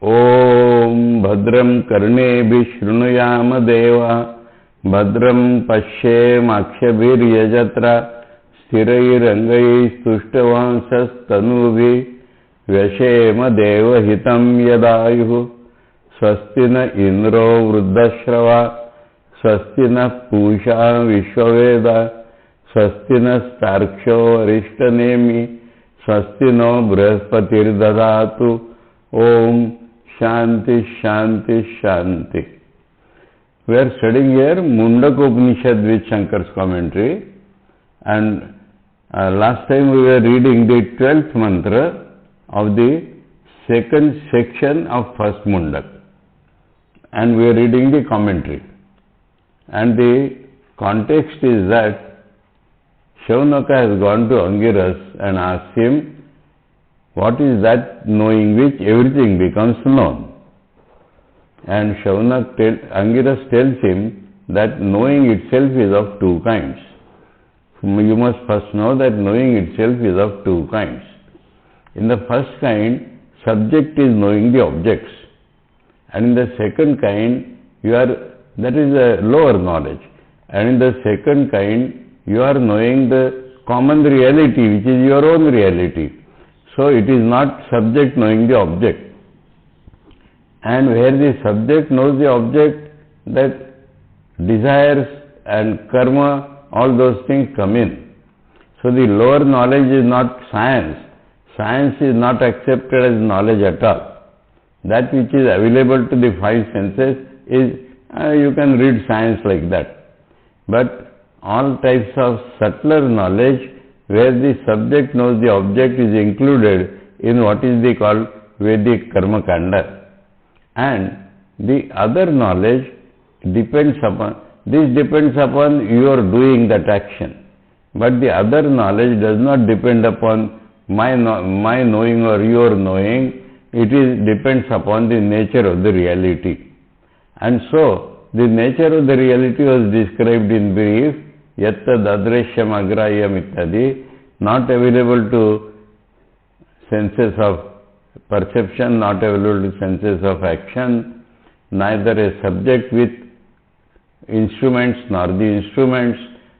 Om Bhadram Karnebi Shrunuyama Deva Bhadram Pashyem Akshabhiryajatra Sthirairangai Stuštavansas Tanuvi Vyashema Deva Hitam Yadayuhu Swastina Indro Vruddashrava Swastina Pusha Vishwaveda Swastina Starksho Arishtanemi Swastino Brihaspatir Dadatu Om Shanti Shanti Shanti. We are studying here Muṇḍaka Upanishad with Shankar's commentary, and last time we were reading the 12th mantra of the second section of first Muṇḍaka, and we are reading the commentary. And the context is that Shaunaka has gone to Angiras and asked him, what is that knowing which everything becomes known? And Angiras tells him that knowing itself is of two kinds. You must first know that knowing itself is of two kinds. In the first kind, subject is knowing the objects. And in the second kind, that is a lower knowledge. And in the second kind, you are knowing the common reality, which is your own reality. So it is not subject knowing the object. And where the subject knows the object, that desires and karma, all those things come in. So the lower knowledge is not science. Science is not accepted as knowledge at all. That which is available to the five senses is, you can read science like that. But all types of subtler knowledge, where the subject knows the object, is included in what is called Vedic Karma Kanda. And the other knowledge depends upon your doing that action. But the other knowledge does not depend upon my knowing or your knowing. It depends upon the nature of the reality. And so, the nature of the reality was described in brief, yattad adreshyam agrayam ityadi, not available to senses of perception, not available to senses of action, neither a subject with instruments nor the instruments,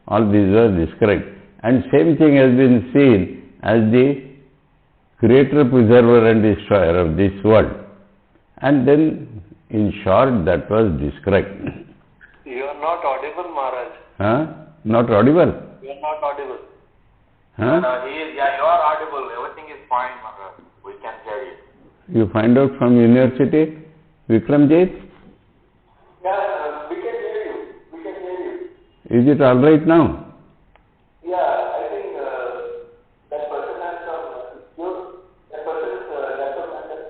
all these are described. And same thing has been seen as the creator, preserver and destroyer of this world. And then, in short, that was described. You are not audible, Maharaj. Huh? Not audible? You are not audible. Huh? You are audible. Everything is fine, Maharaj. We can hear you. You find out from university, Vikramjit? Yeah, we can hear you. We can hear you. Is it all right now? Yeah, I think that person has some, that person's laptop has,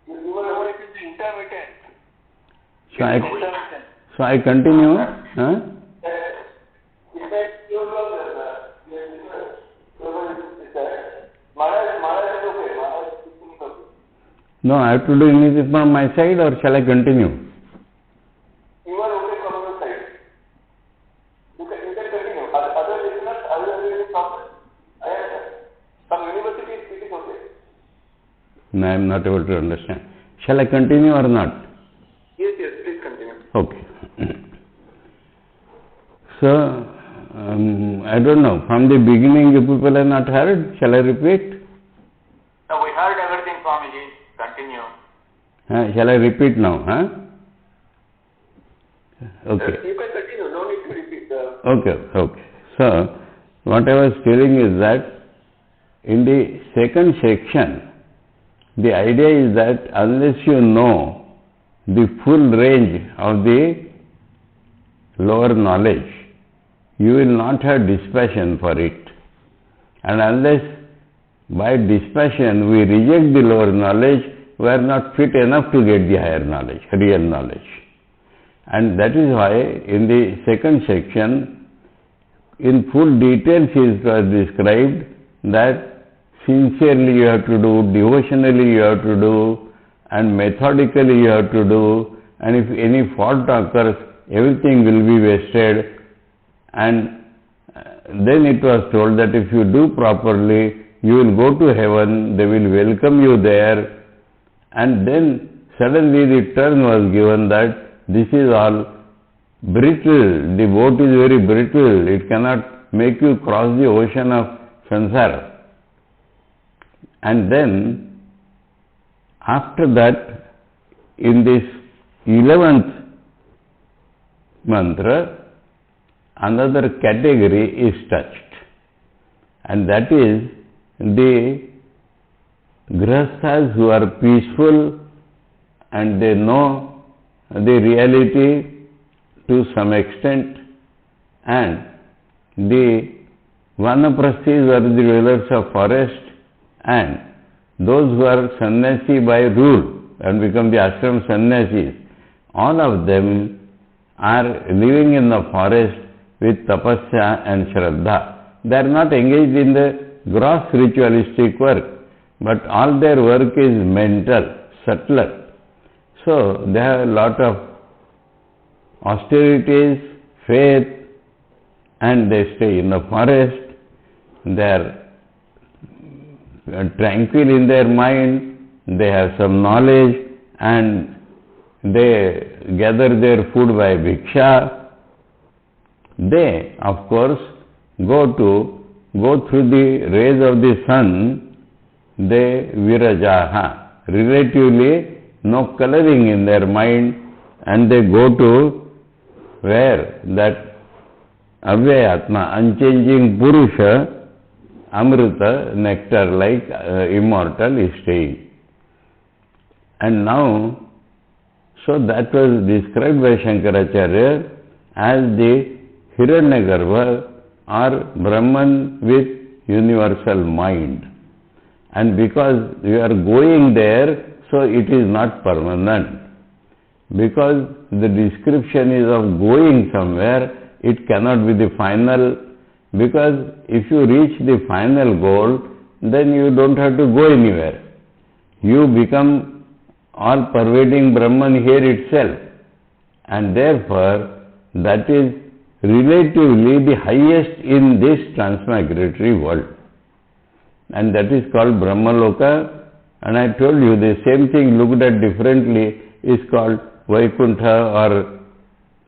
you were it is intermittent. So I continue? Huh? No, I have to do anything from my side, or shall I continue? You are okay from your side. You can continue. Other listeners, some universities, it is okay. No, I am not able to understand. Shall I continue or not? Yes, please continue. Okay. So, I don't know. From the beginning, you people have not heard. Shall I repeat? No, we heard everything, Swamiji. Continue. Shall I repeat now? Huh? Okay. You can continue. No need to repeat. Okay. So, what I was telling is that in the second section, the idea is that unless you know the full range of the lower knowledge, you will not have dispassion for it. And unless by dispassion we reject the lower knowledge, we are not fit enough to get the higher knowledge, real knowledge. And that is why in the second section, in full details it was described that sincerely you have to do, devotionally you have to do, and methodically you have to do, and if any fault occurs, everything will be wasted. And then it was told that if you do properly, you will go to heaven, they will welcome you there, And then suddenly the turn was given that this is all brittle, the boat is very brittle, it cannot make you cross the ocean of samsara. And then after that, in this 11th mantra, another category is touched, and that is the grihasthas who are peaceful and they know the reality to some extent, and the vanaprasthis are the dwellers of forest, and those who are sannyasi by rule and become the ashram sannyasis, all of them are living in the forest with tapasya and shraddha. They are not engaged in the gross ritualistic work, but all their work is mental, subtler. So they have a lot of austerities, faith, and they stay in the forest. They are tranquil in their mind, they have some knowledge, and they gather their food by bhiksha. They, of course, go through the rays of the sun, they virajaha, relatively no coloring in their mind, and they go to where that avyayatma, unchanging Purusha, Amrita, nectar like immortal is staying. And now, so that was described by Shankaracharya as the Hiranyagarbha or Brahman with universal mind. And because you are going there, so it is not permanent. Because the description is of going somewhere, it cannot be the final. Because if you reach the final goal, then you don't have to go anywhere. You become all-pervading Brahman here itself. And therefore, that is relatively the highest in this transmigratory world. And that is called Brahmaloka. And I told you the same thing looked at differently is called Vaikuntha or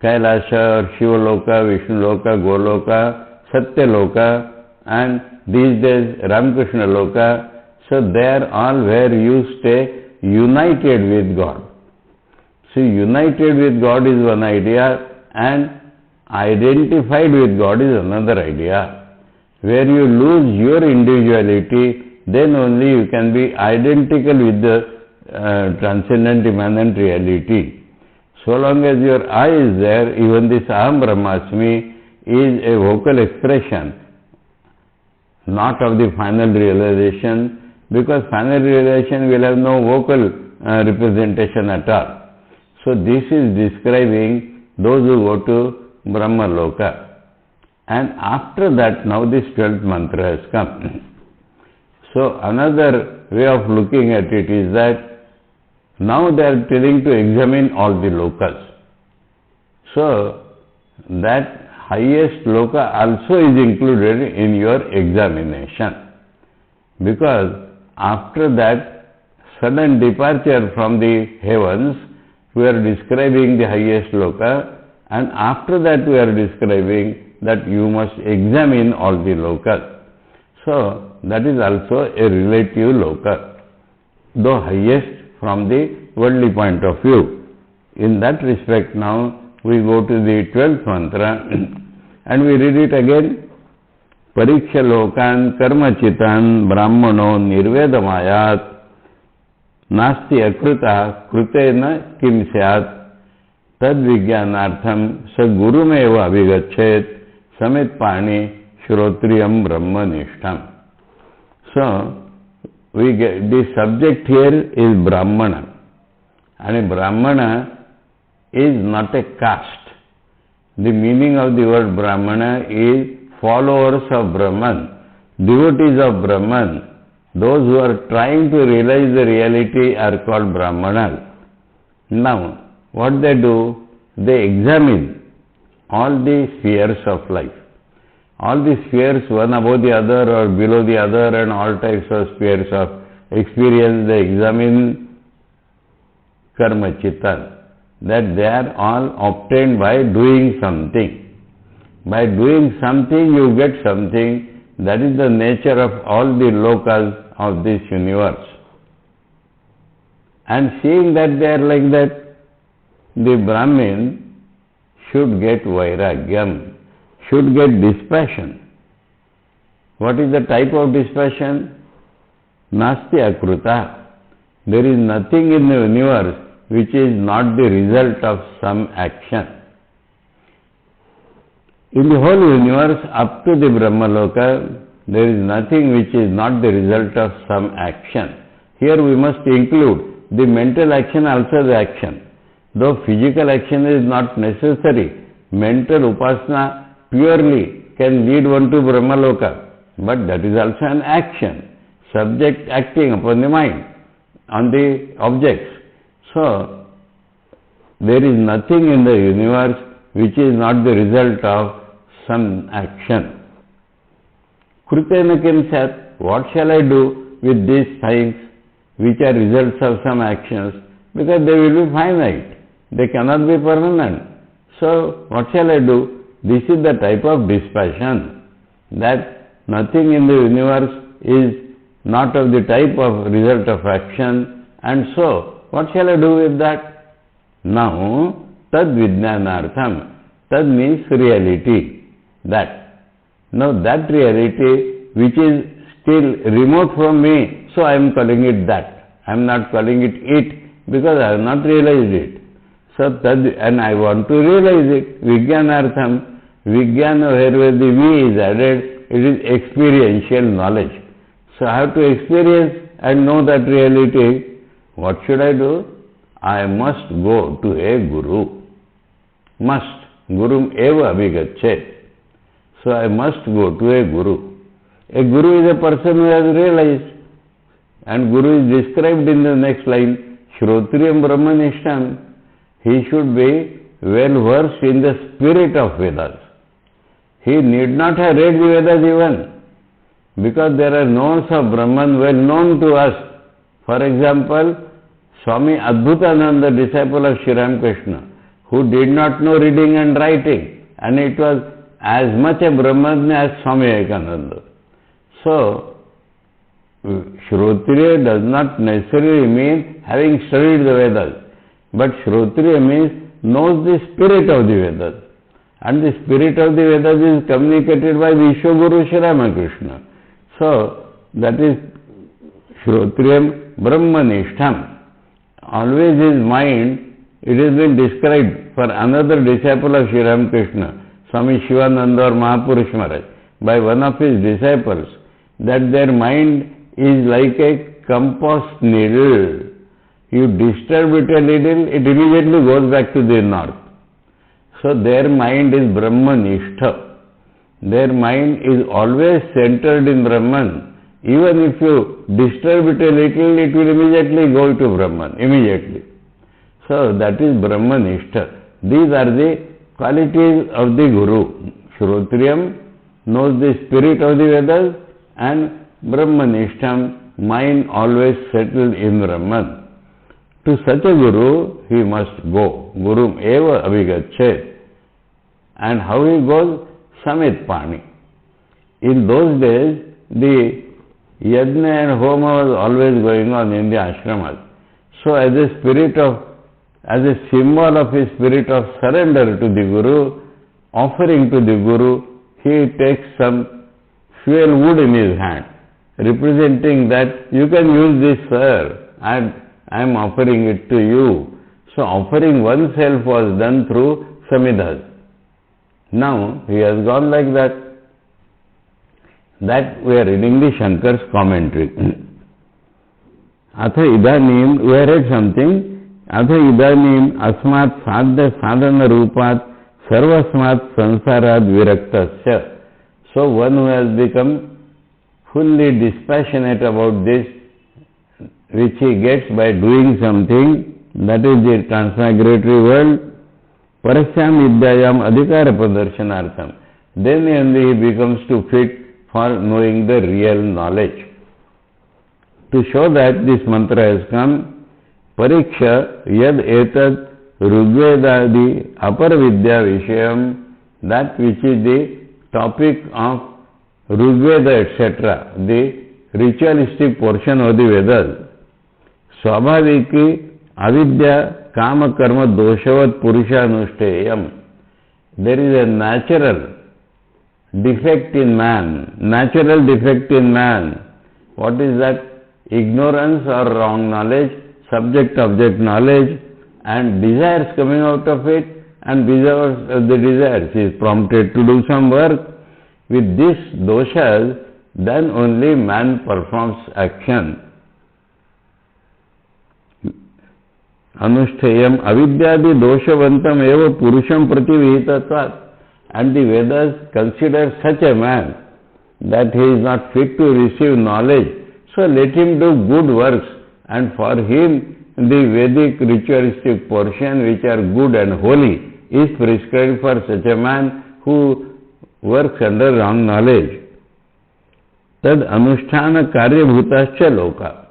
Kailasha or Shivaloka, Vishnuloka, Goloka, Satyaloka, and these days Ramakrishna Loka. So they are all where you stay united with God. So united with God is one idea, and identified with God is another idea. Where you lose your individuality, then only you can be identical with the transcendent immanent reality. So long as your I is there, even this Aham Brahmasmi is a vocal expression, not of the final realization, because final realization will have no vocal representation at all. So this is describing those who go to Brahma Loka. And after that, now this 12th mantra has come. So another way of looking at it is that now they are telling to examine all the lokas. So that highest loka also is included in your examination, because after that sudden departure from the heavens, we are describing the highest loka, and after that we are describing that you must examine all the lokas. So that is also a relative loka, though highest from the worldly point of view. In that respect now we go to the 12th mantra and we read it again. Pariksha lokan karmachitan brahmano nirvedamayat nasti akruta krutena kim syat tad vijnanartham sa gurumeva abhigachet samit pani shrotriyam brahmanishtam. So we get the subject here is Brahmana, and a Brahmana is not a caste. The meaning of the word Brahmana is followers of Brahman, devotees of Brahman. Those who are trying to realize the reality are called Brahmanas. Now, what they do? They examine all the spheres of life. All the spheres, one above the other or below the other, and all types of spheres of experience, they examine karma chitan, that they are all obtained by doing something. By doing something you get something. That is the nature of all the lokas of this universe. And seeing that they are like that, the Brahmin should get vairagyam, should get dispassion. What is the type of dispassion? Nasti akruta. There is nothing in the universe which is not the result of some action. In the whole universe, up to the Brahmaloka, there is nothing which is not the result of some action. Here we must include the mental action, also the action. Though physical action is not necessary, mental upasana purely can lead one to Brahmaloka, but that is also an action. Subject acting upon the mind, on the objects. So, there is nothing in the universe which is not the result of some action. Krutena kim sat, what shall I do with these things which are results of some actions? Because they will be finite. They cannot be permanent. So, what shall I do? This is the type of dispassion, that nothing in the universe is not of the type of result of action, and so, what shall I do with that? Now, tad vijnanartham. Tad means reality. That. Now, that reality which is still remote from me, so I am calling it that. I am not calling it because I have not realized it. So, tad, and I want to realize it. Vijnanartham. Vijnana, where the V is added, it is experiential knowledge. So, I have to experience and know that reality. What should I do? I must go to a guru. Must. Gurum eva abhigachet. So, I must go to a guru. A guru is a person who has realized. And guru is described in the next line. Shrotriyam Brahmanishtam. He should be well versed in the spirit of Vedas. He need not have read the Vedas even, because there are knowns of Brahman well known to us. For example, Swami Adbhutananda, disciple of Sri Ramakrishna, who did not know reading and writing, and it was as much a Brahmanya as Swami Vivekananda. So, Shrotriya does not necessarily mean having studied the Vedas, but Shrotriya means knows the spirit of the Vedas. And the spirit of the Vedas is communicated by Vishwaguru Sri Ramakrishna. So, that is Shrotriyam Brahmanishtam. Always his mind, it has been described for another disciple of Sri Ramakrishna, Swami Shivananda or Mahapurush Maharaj, by one of his disciples, that their mind is like a compost needle. You disturb it a little, it immediately goes back to the north. So their mind is Brahmanishta. Their mind is always centered in Brahman. Even if you disturb it a little, it will immediately go to Brahman, immediately. So that is Brahmanishta. These are the qualities of the Guru. Shrotriyam knows the spirit of the Vedas, and Brahmanishtam, mind always settled in Brahman. To such a Guru, he must go. Gurum eva abhigachet. And how he goes? Samit Pani. In those days, the Yajna and Homa was always going on in the ashramas. So as a symbol of his spirit of surrender to the Guru, offering to the Guru, he takes some fuel wood in his hand, representing that you can use this, sir, and I am offering it to you. So offering oneself was done through samidhas. Now he has gone like that. That we are reading the Shankar's commentary. Atha idanim, we read something. Atha idanim asmat sadhya sadhana rupat sarvasmat sansarad viraktasya. So one who has become fully dispassionate about this, which he gets by doing something, that is the transmigratory world, parasyam vidyayam adhikara pradarsanartham. Then only he becomes to fit for knowing the real knowledge. To show that this mantra has come, Pariksha yad etat Rigvedadi Apar Vidya Vishayam, that which is the topic of Rigveda etc., the ritualistic portion of the Vedas. Swabhaviki avidya kama karma doshavat purushanushteyam. There is a natural defect in man. Natural defect in man. What is that? Ignorance or wrong knowledge, subject-object knowledge, and desires coming out of it, and because of the desires he is prompted to do some work. With these doshas, then only man performs action. Anushteyam avidyadi doshavantam eva purusham prativihitatvat. And the Vedas consider such a man that he is not fit to receive knowledge. So let him do good works, and for him the Vedic ritualistic portion, which are good and holy, is prescribed for such a man who works under wrong knowledge. Tad anusthana karyabhutascha loka.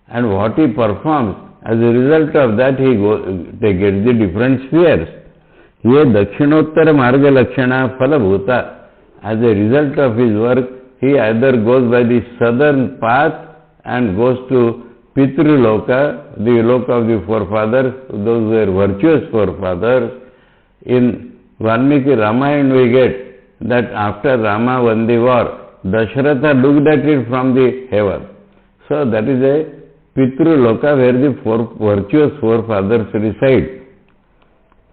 And what he performs, as a result of that they get the different spheres. Ye dakshinottara marga lakshana phalabhuta. As a result of his work, he either goes by the southern path and goes to Pitru Loka, the Loka of the forefathers, those were virtuous forefathers. In Valmiki Ramayana we get that after Rama won the war, Dasharatha looked at it from the heaven. So that is a Pitru Loka where the virtuous forefathers reside.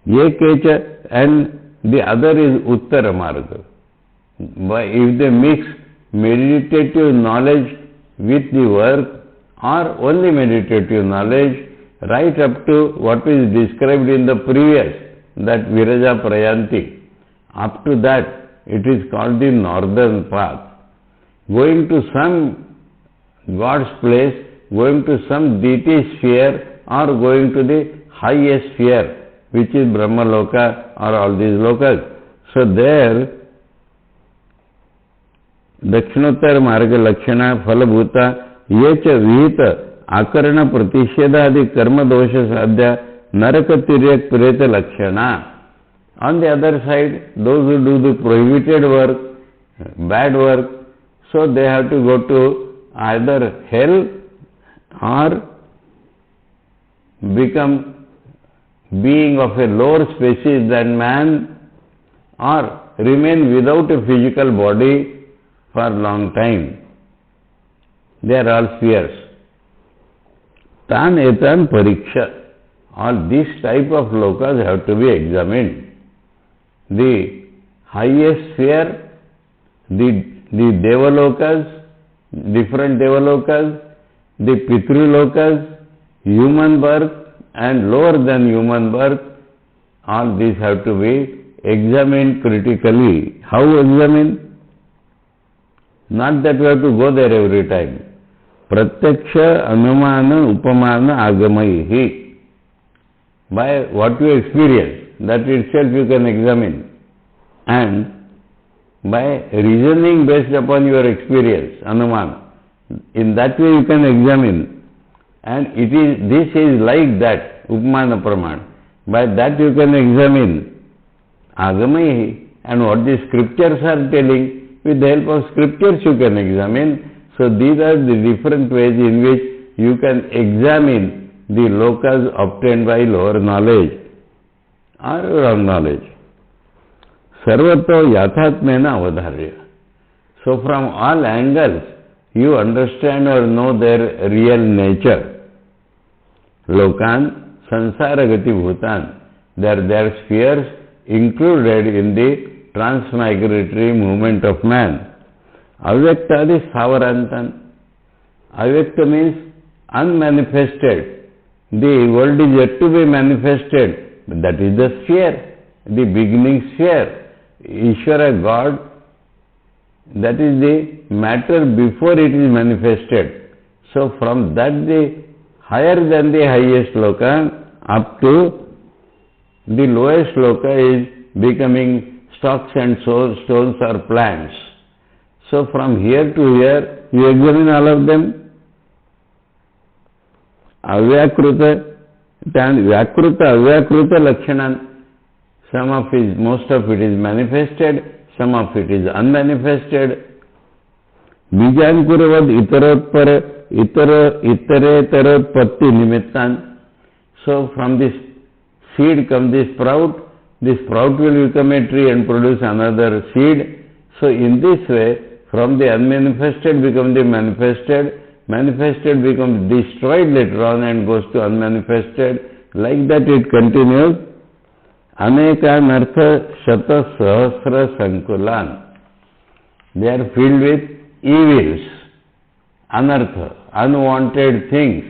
Ye kecha, and the other is Uttara Marga. If they mix meditative knowledge with the work, or only meditative knowledge, right up to what is described in the previous, that Viraja Prayanti, up to that it is called the northern path. Going to some God's place, going to some deity sphere, or going to the highest sphere, which is Brahma Loka or all these lokas. So there, Dakshinottara Marga Lakshana Phalabhuta Yecha Vihita Akarana Pratishedadi Karma Dosha Sadhya Narakatiryak Preta Lakshana. On the other side, those who do the prohibited work, bad work, so they have to go to either hell or become being of a lower species than man, or remain without a physical body for a long time. They are all spheres. Tan etan pariksha. All these type of lokas have to be examined. The highest sphere, the devalokas, different devalokas, the pitrulokas, human birth and lower than human birth, all these have to be examined critically. How examine? Not that we have to go there every time. Pratyaksha anumana upamana agamaihi. By what you experience, that itself you can examine. And by reasoning based upon your experience, anuman, in that way you can examine. And this is like that, upamana praman. By that you can examine agamaihi, and what the scriptures are telling. With the help of scriptures you can examine. So these are the different ways in which you can examine the lokas obtained by lower knowledge or wrong knowledge. Sarvato yathatmena avadharya. So from all angles you understand or know their real nature. Lokan sansaragati bhutan. Their spheres included in the transmigratory movement of man. Avyaktadi savarantan. Avyakta means unmanifested. The world is yet to be manifested. That is the sphere, the beginning sphere. Ishvara, God, that is the matter before it is manifested. So from that, the higher than the highest loka up to the lowest loka is becoming stocks and stones or plants. So from here to here, you examine all of them. Avyakruta And Vyakruta, Avyakruta Lakshanan, most of it is manifested, some of it is unmanifested. Bijankuravad itereterotpatti nimittan. So from this seed comes this sprout will become a tree and produce another seed. So in this way, from the unmanifested becomes the manifested, manifested becomes destroyed later on and goes to unmanifested. Like that it continues. Anekanartha shata sahasra sankulan. They are filled with evils, anartha, unwanted things.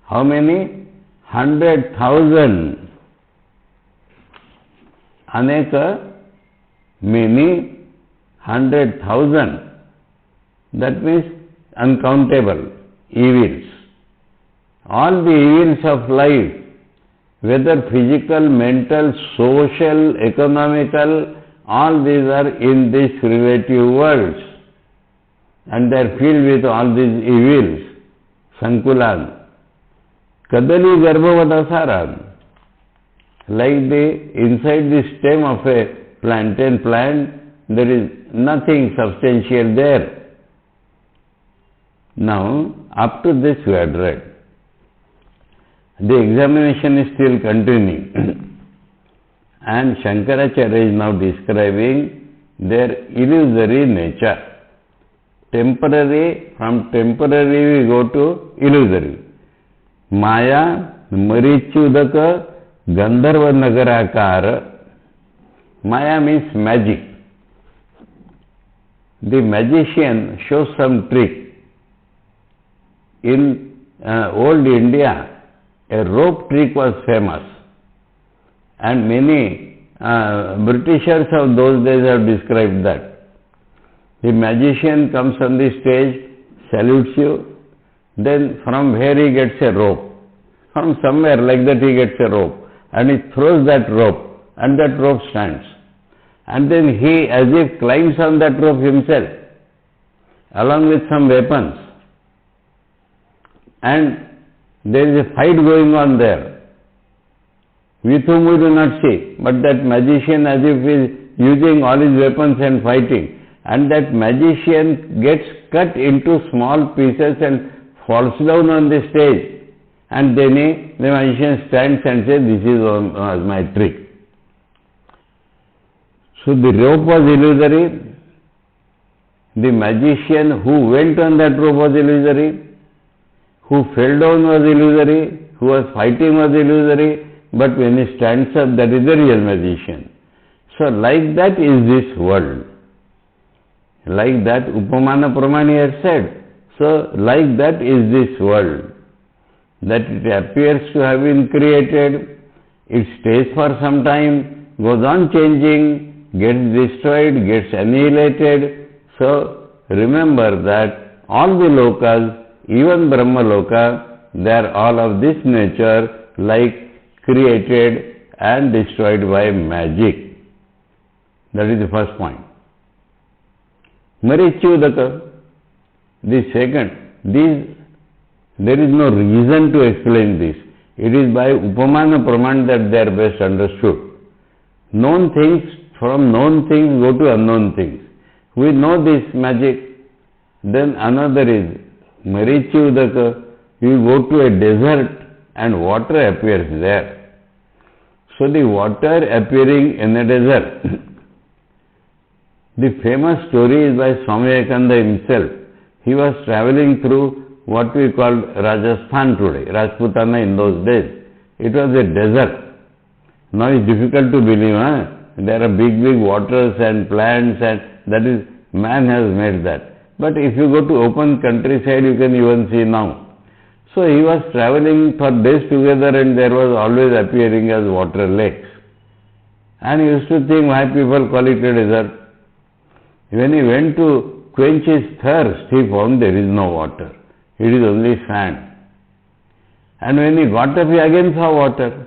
How many? 100,000. Aneka, many, 100,000. That means uncountable evils. All the evils of life, whether physical, mental, social, economical, all these are in these relative worlds. And they are filled with all these evils. Sankulan. Kadali garbhavadasaran. Like inside the stem of a plantain plant, there is nothing substantial there. Now, up to this we had read. The examination is still continuing. And Shankaracharya is now describing their illusory nature. Temporary, from temporary we go to illusory. Maya, Marichudaka, Gandharva Nagarakara. Maya means magic. The magician shows some trick. In old India, a rope trick was famous. And many Britishers of those days have described that. The magician comes on the stage, salutes you, then from where he gets a rope. From somewhere like that he gets a rope. And he throws that rope, and that rope stands. And then he as if climbs on that rope himself, along with some weapons. And there is a fight going on there, with whom we do not see. But that magician as if is using all his weapons and fighting. And that magician gets cut into small pieces and falls down on the stage. And then the magician stands and says, this is my trick. So the rope was illusory. The magician who went on that rope was illusory. Who fell down was illusory. Who was fighting was illusory. But when he stands up, that is the real magician. So like that is this world. Like that Upamana Pramani has said. So like that is this world. That it appears to have been created, it stays for some time, goes on changing, gets destroyed, gets annihilated. So remember that all the lokas, even Brahma Loka, they are all of this nature, like created and destroyed by magic. That is the first point. Marichudaka, the second, there is no reason to explain this. It is by Upamana Praman that they are best understood. Known things, from known things go to unknown things. We know this magic. Then another is Marichudaka. You go to a desert and water appears there. So the water appearing in a desert. The famous story is by Swami Vivekananda himself. He was traveling through what we call Rajasthan today, Rajputana in those days. It was a desert. Now it's difficult to believe, there are big waters and plants, and that is, man has made that. But if you go to open countryside, you can even see now. So he was traveling for days together and there was always appearing as water lakes. And he used to think why people call it a desert. When he went to quench his thirst, he found there is no water. It is only sand. And when he got up, he again saw water.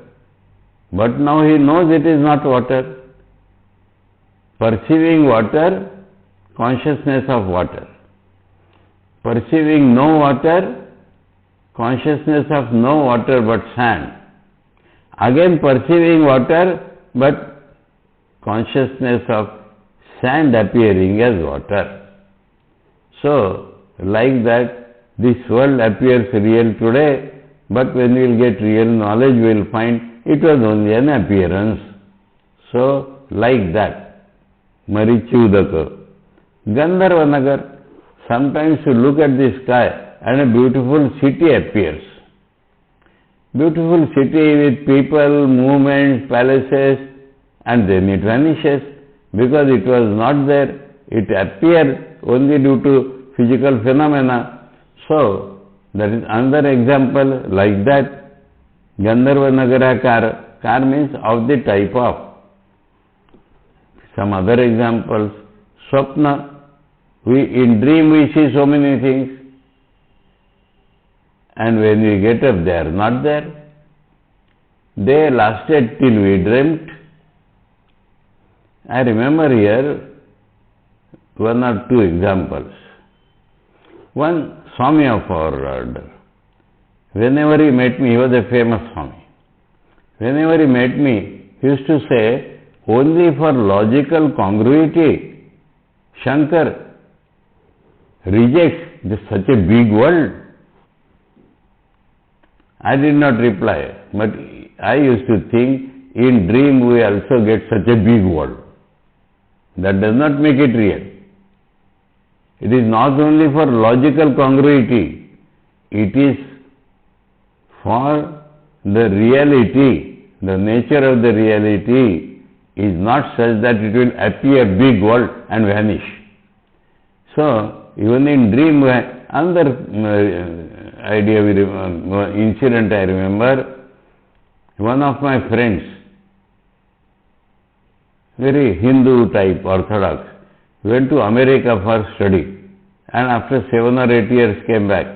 But now he knows it is not water. Perceiving water, consciousness of water. Perceiving no water, consciousness of no water but sand. again perceiving water, but consciousness of sand appearing as water. So, like that, this world appears real today, but when we will get real knowledge, we will find it was only an appearance. So, like that, Marichudaka. Gandharva Nagar, sometimes you look at the sky and a beautiful city appears. Beautiful city with people, movements, palaces, and then it vanishes because it was not there. It appeared only due to physical phenomena. So, that is another example like that. Gandharva Nagara Kar. Kar means of the type of. Some other examples. Swapna. In dream we see so many things. And when we get up, they are not there. They lasted till we dreamt. I remember here one or two examples. One Swami of our order, whenever he met me, he was a famous Swami. Whenever he met me, he used to say, only for logical congruity, Shankar rejects such a big world. I did not reply, but I used to think, in dream we also get such a big world. That does not make it real. It is not only for logical congruity, it is for the reality. The nature of the reality is not such that it will appear big world and vanish. So, even in dream, another incident I remember, one of my friends, very Hindu type, Orthodox, went to America for study and after 7 or 8 years came back,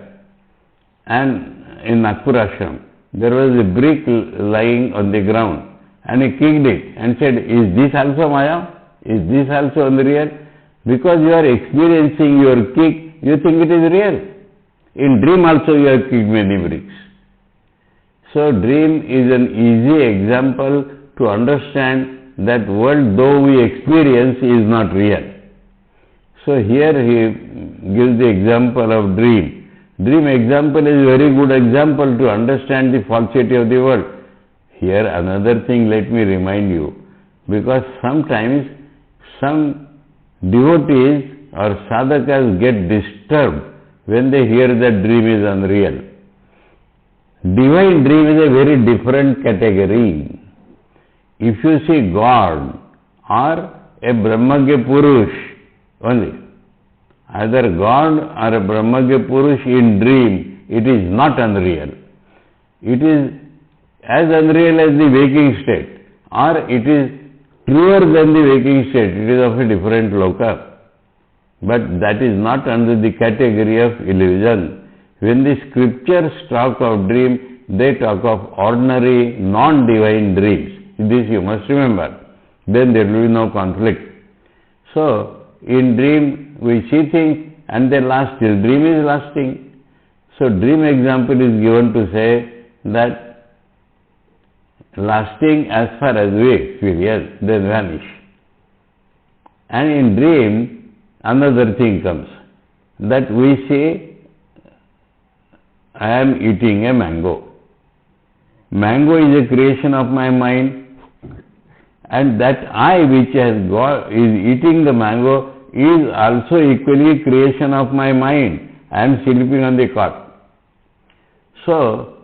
and in Nagpur Ashram there was a brick lying on the ground and he kicked it and said, is this also Maya? Is this also unreal? Because you are experiencing your kick, you think it is real. In dream also you have kicked many bricks. So dream is an easy example to understand that world though we experience is not real. So here he gives the example of dream. Dream example is a very good example to understand the falsity of the world. Here another thing let me remind you, because sometimes some devotees or sadhakas get disturbed when they hear that dream is unreal. Divine dream is a very different category. If you see God or a Brahmagya Purush only, either God or a Brahmagya Purush in dream, it is not unreal. It is as unreal as the waking state, or it is truer than the waking state. It is of a different loka. But that is not under the category of illusion. When the scriptures talk of dream, they talk of ordinary, non-divine dreams. This you must remember. Then there will be no conflict. So, in dream we see things and they last till dream is lasting. So, dream example is given to say that lasting as far as we experience, then vanish. And in dream, another thing comes, that we say, I am eating a mango. Mango is a creation of my mind, and that I which is eating the mango is also equally creation of my mind. I am sleeping on the cot. So,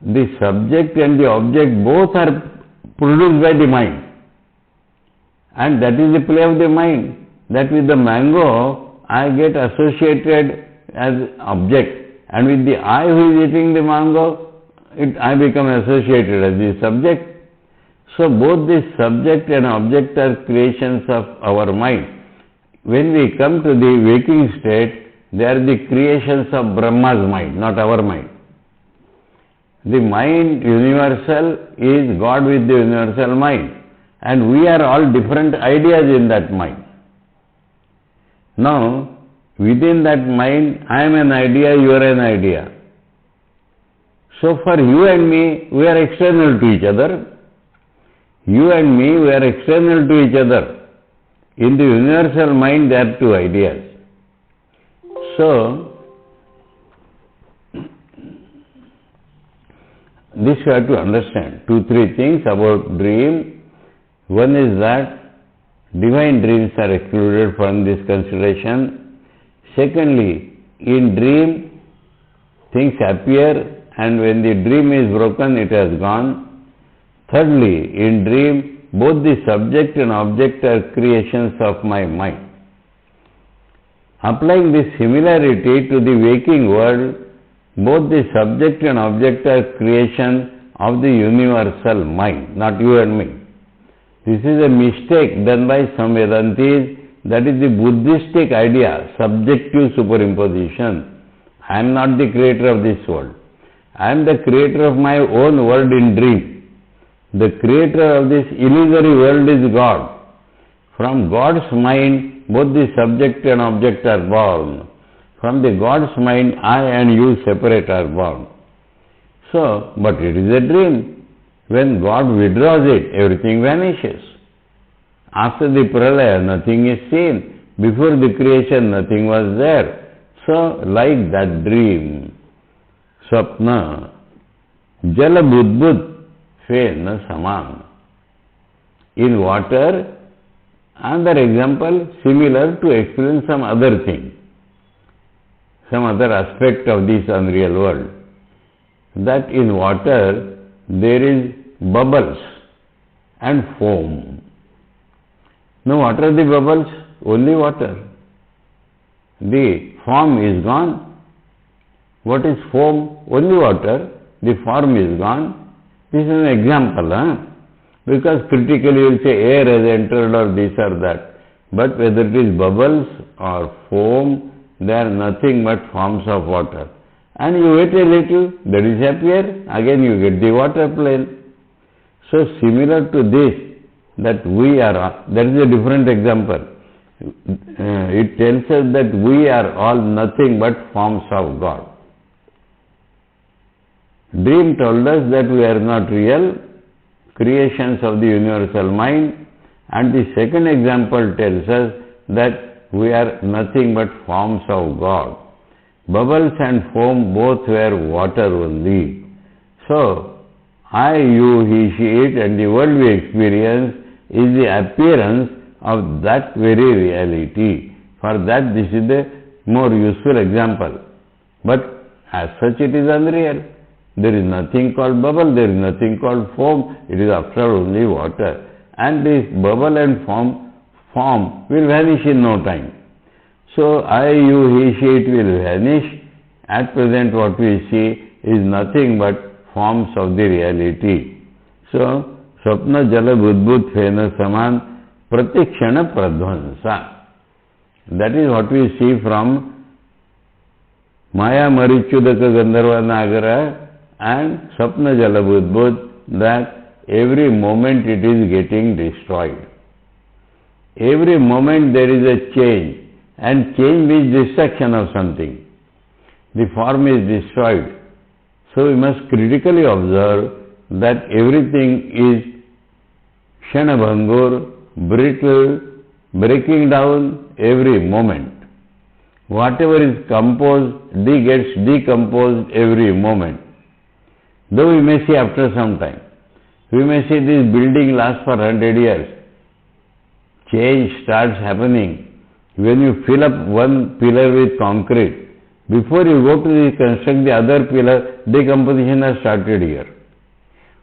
the subject and the object both are produced by the mind, and that is the play of the mind, that with the mango I get associated as object, and with the I who is eating the mango, I become associated as the subject. So both the subject and object are creations of our mind. When we come to the waking state, they are the creations of Brahma's mind, not our mind. The mind universal is God with the universal mind, and we are all different ideas in that mind. Now, within that mind, I am an idea, you are an idea. So for you and me, we are external to each other. You and me, we are external to each other. In the universal mind, there are two ideas. So, this you have to understand. 2-3 things about dream. One is that divine dreams are excluded from this consideration. Secondly, in dream, things appear, and when the dream is broken, it has gone. Thirdly, in dream, both the subject and object are creations of my mind. Applying this similarity to the waking world, both the subject and object are creation of the universal mind, not you and me. This is a mistake done by some Vedantis. That is the Buddhistic idea, subjective superimposition. I am not the creator of this world. I am the creator of my own world in dream. The creator of this illusory world is God. From God's mind, both the subject and object are born. From the God's mind, I and you separate are born. So, but it is a dream. When God withdraws it, everything vanishes. After the pralaya, nothing is seen. Before the creation, nothing was there. So, like that dream, Swapna, Jala Budbud, Fena Saman. In water, another example similar to explain some other thing, some other aspect of this unreal world. That in water there is bubbles and foam. Now what are the bubbles? Only water. The form is gone. What is foam? Only water. The form is gone. This is an example, because critically you will say air has entered or this or that. But whether it is bubbles or foam, they are nothing but forms of water. And you wait a little, they disappear, again you get the water plane. So similar to this, that we are, that is a different example. It tells us that we are all nothing but forms of God. Dream told us that we are not real, creations of the universal mind, and the second example tells us that we are nothing but forms of God. Bubbles and foam both were water only. So, I, you, he, she, it, and the world we experience is the appearance of that very reality. For that, this is the more useful example. But as such, it is unreal. There is nothing called bubble, there is nothing called foam, it is after all only water. And this bubble and form will vanish in no time. So, I, you, he, she, it will vanish. At present what we see is nothing but forms of the reality. So, Swapna Jala Budbud Fena Saman Pratikshana Pradvansa. That is what we see from Maya Marichudaka Gandharva Nagara and Swapna Jala Budbud, that every moment it is getting destroyed. Every moment there is a change, and change means destruction of something. The form is destroyed. So we must critically observe that everything is Shanabhangur, brittle, breaking down every moment. Whatever is composed, gets decomposed every moment. Though we may see after some time, we may see this building lasts for 100 years. Change starts happening. When you fill up one pillar with concrete, before you go to construct the other pillar, decomposition has started here.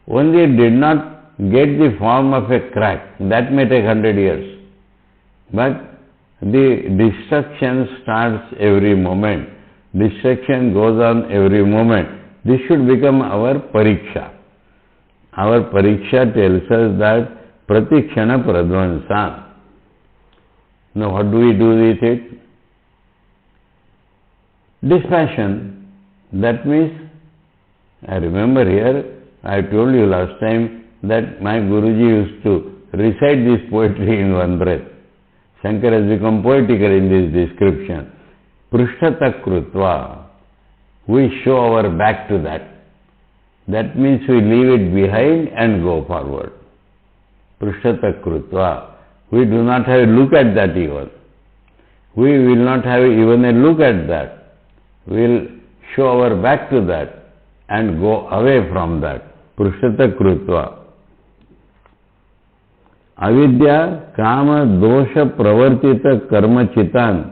Only it did not get the form of a crack. That may take 100 years. But the destruction starts every moment. Destruction goes on every moment. This should become our pariksha. Our pariksha tells us that pratikshana pradvansa. Now what do we do with it? Dispassion. That means, I remember here, I told you last time that my Guruji used to recite this poetry in one breath. Shankara has become poetical in this description. Prishtata krutva. We show our back to that. That means we leave it behind and go forward. Prushtata krutva. We do not have a look at that even. We will not have even a look at that. We will show our back to that and go away from that. Prushtata krutva. Avidya kama dosha pravartita karma chitan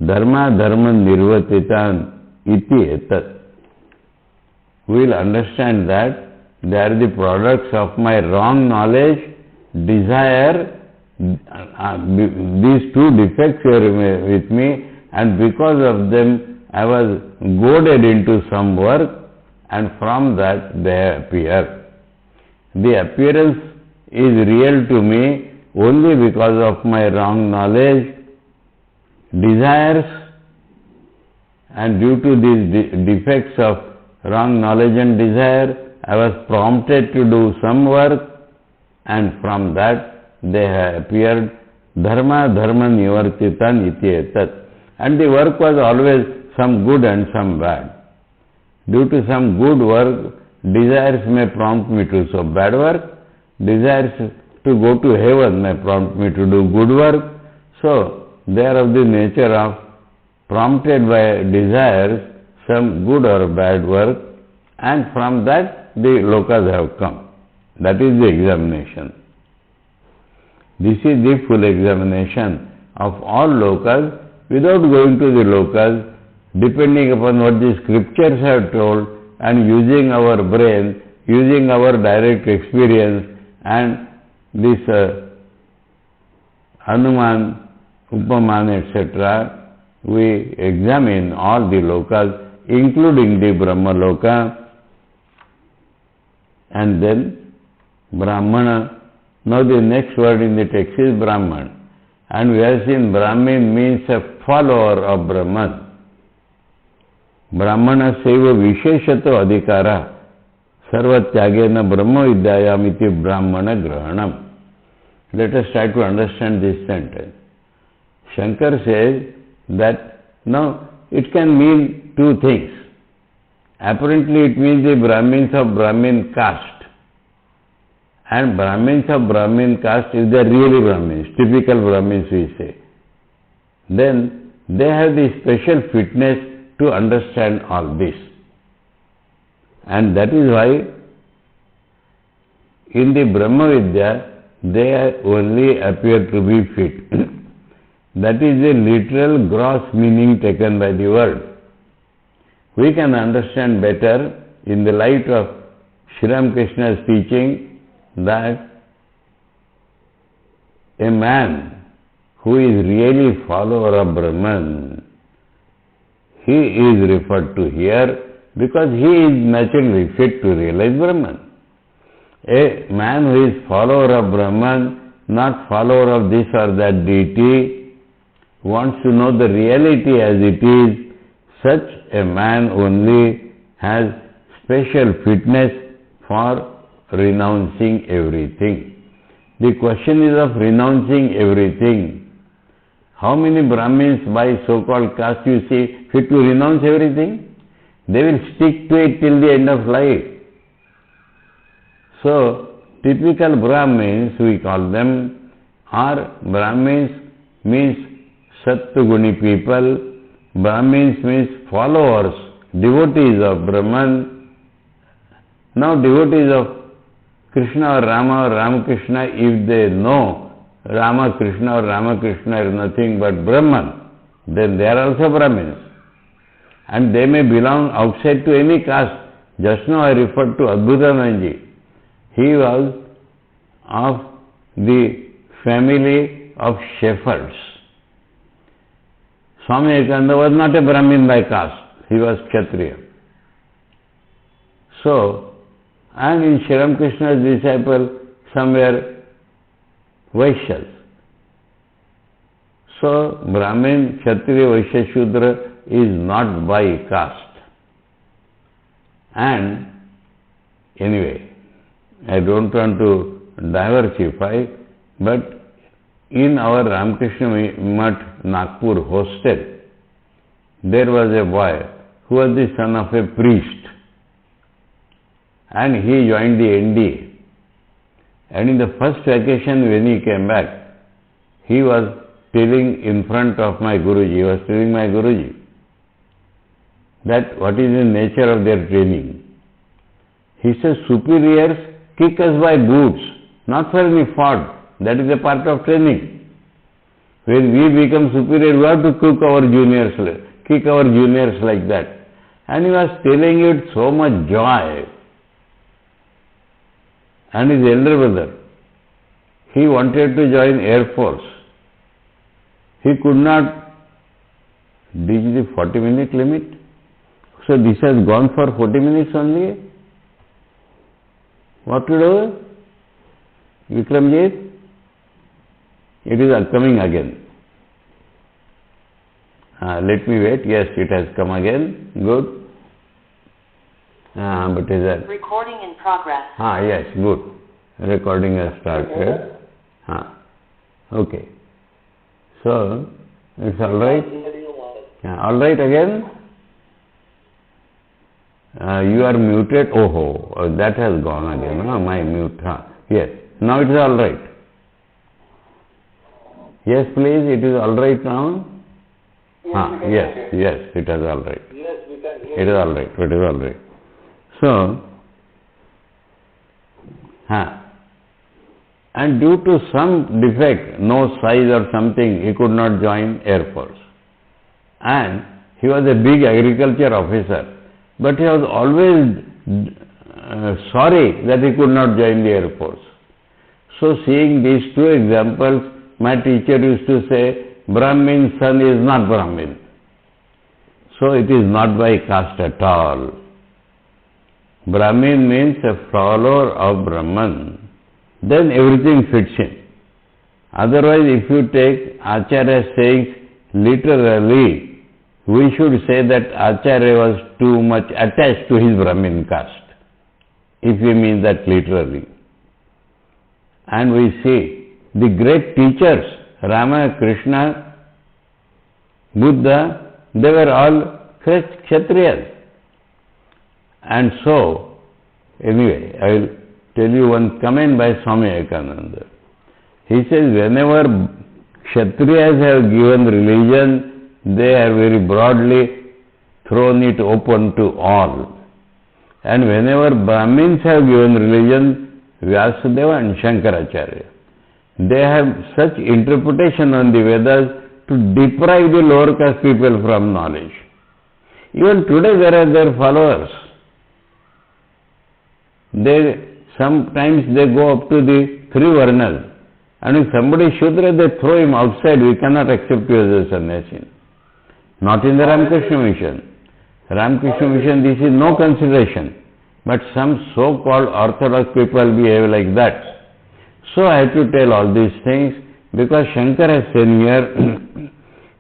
dharma dharma nirvatitan iti etat. We will understand that they are the products of my wrong knowledge, desire. These two defects were with me, and because of them I was goaded into some work, and from that they appear. The appearance is real to me only because of my wrong knowledge, desires, and due to these defects of wrong knowledge and desire, I was prompted to do some work, and from that they have appeared. Dharma dharma nivartitan iti etat. And the work was always some good and some bad. Due to some good work, desires may prompt me to do bad work. Desires to go to heaven may prompt me to do good work. So, they are of the nature of prompted by desires, some good or bad work, and from that the lokas have come. That is the examination. This is the full examination of all lokas without going to the lokas, depending upon what the scriptures have told and using our brain, using our direct experience and this Hanuman, Upaman, etc. We examine all the lokas, including the Brahma loka, and then Brahmana. Now the next word in the text is Brahman, and we have seen Brahmin means a follower of Brahman. Brahmana seva visheshato adhikara sarvatyagena brahma vidyayam iti brahmana grahanam. Let us try to understand this sentence. Shankar says that now it can mean two things. Apparently it means the Brahmins of Brahmin caste. And Brahmins of Brahmin caste, if they are really Brahmins, typical Brahmins we say, then they have the special fitness to understand all this. And that is why in the Brahma Vidya they only appear to be fit. That is the literal gross meaning taken by the word. We can understand better in the light of Sri Ramakrishna's teaching that a man who is really follower of Brahman, he is referred to here because he is naturally fit to realize Brahman. A man who is follower of Brahman, not follower of this or that deity, wants to know the reality as it is, such a man only has special fitness for renouncing everything. The question is of renouncing everything. How many Brahmins by so-called caste you see fit to renounce everything? They will stick to it till the end of life. So, typical Brahmins, we call them, are Brahmins means Sattva-guni people, Brahmins means followers, devotees of Brahman. Now devotees of Krishna or Rama or Ramakrishna, if they know Ramakrishna or Ramakrishna is nothing but Brahman, then they are also Brahmins. And they may belong outside to any caste. Just now I referred to Adbhutanandaji. He was of the family of shepherds. Swami Vivekananda was not a Brahmin by caste. He was Kshatriya. So, and in Sri Ramakrishna's disciple, some were Vaishyas. So, Brahmin, Kshatriya, Vaishya, Shudra is not by caste. And anyway, I don't want to diversify, but in our Ramakrishna Mutt Nagpur hostel, there was a boy who was the son of a priest. and he joined the NDA. And in the first vacation when he came back, he was telling in front of my Guruji, he was telling my Guruji that what is the nature of their training. He says, superiors kick us by boots, not for any fault. That is a part of training. When we become superior, we have to kick our juniors like that. And he was telling it so much joy. And his elder brother, he wanted to join Air Force. He could not reach the 40-minute limit. So this has gone for 40 minutes only. What to do? Vikramjit? It is coming again. Let me wait. Yes, it has come again. Good. But is that... Recording in progress. Yes, good. Recording has started. Okay. So, it's alright. Alright again? You are muted. Oh, that has gone again. My mute. Yes. Now it is alright. Yes, please. It is alright now. Yes, it is alright. Yes, we can hear. It is alright. It is alright. So, and due to some defect, no size or something, he could not join Air Force. And he was a big agriculture officer, but he was always sorry that he could not join the Air Force. So seeing these two examples, my teacher used to say, Brahmin's son is not Brahmin. So it is not by caste at all. Brahmin means a follower of Brahman. Then everything fits in. Otherwise, if you take Acharya's sayings literally, we should say that Acharya was too much attached to his Brahmin caste, if we mean that literally. And we see the great teachers, Ramakrishna, Buddha, they were all Kshatriyas. And so, anyway, I will tell you one comment by Swami Vivekananda. He says, whenever Kshatriyas have given religion, they have very broadly thrown it open to all. And whenever Brahmins have given religion, Vyasadeva and Shankaracharya, they have such interpretation on the Vedas to deprive the lower caste people from knowledge. Even today there are their followers. Sometimes they go up to the 3 varnas, and if somebody is Shudra, they throw him outside. We cannot accept you as a sannyasi. Not in the Ramakrishna mission. Ramakrishna mission, this is no consideration. But some so-called orthodox people behave like that. So I have to tell all these things because Shankar has said here,